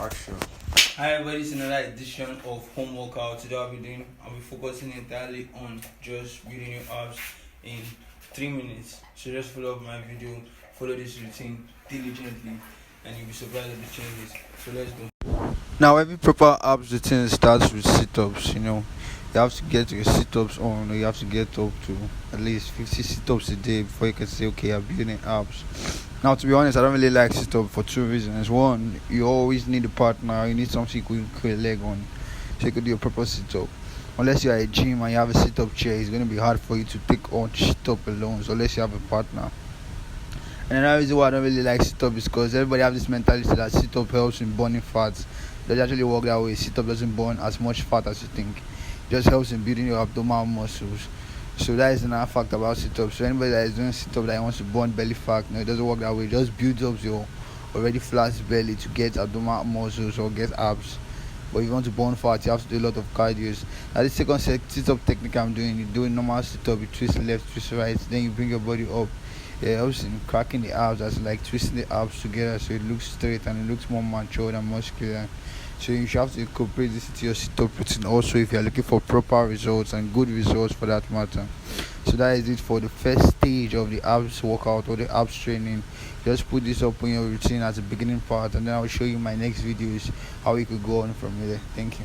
Action. Hi everybody, it's another edition of home workout. Today I'll be focusing entirely on just building your abs in 3 minutes. So just follow up my video, follow this routine diligently, and you'll be surprised at the changes. So let's go. Now every proper abs routine starts with sit-ups. You have to get your sit-ups on, or you have to get up to at least 50 sit-ups a day before you can say, okay, I'm building abs. Now, to be honest, I don't really like sit-up for two reasons. One, you always need a partner. You need something you can put your leg on, so you can do a proper sit-up. Unless you're at a gym and you have a sit-up chair, it's going to be hard for you to take on sit-up alone. So unless you have a partner. And another reason why I don't really like sit-up is because everybody have this mentality that sit-up helps in burning fat. It doesn't actually work that way. Sit-up doesn't burn as much fat as you think. It just helps in building your abdominal muscles. So that is another fact about sit-ups. So anybody that is doing sit-up that wants to burn belly fat, no, it doesn't work that way. It just builds up your already flat belly to get abdominal muscles or get abs. But if you want to burn fat, you have to do a lot of cardio. Now the second sit-up technique I'm doing, you do a normal sit-up, you twist left, twist right, then you bring your body up. It helps in cracking the abs, that's like twisting the abs together so it looks straight and it looks more matured and muscular. So you should have to incorporate this into your sit-up routine also if you are looking for proper results and good results for that matter. So that is it for the first stage of the abs workout or the abs training. Just put this up in your routine as a beginning part, and then I'll show you my next videos how you could go on from there. Thank you.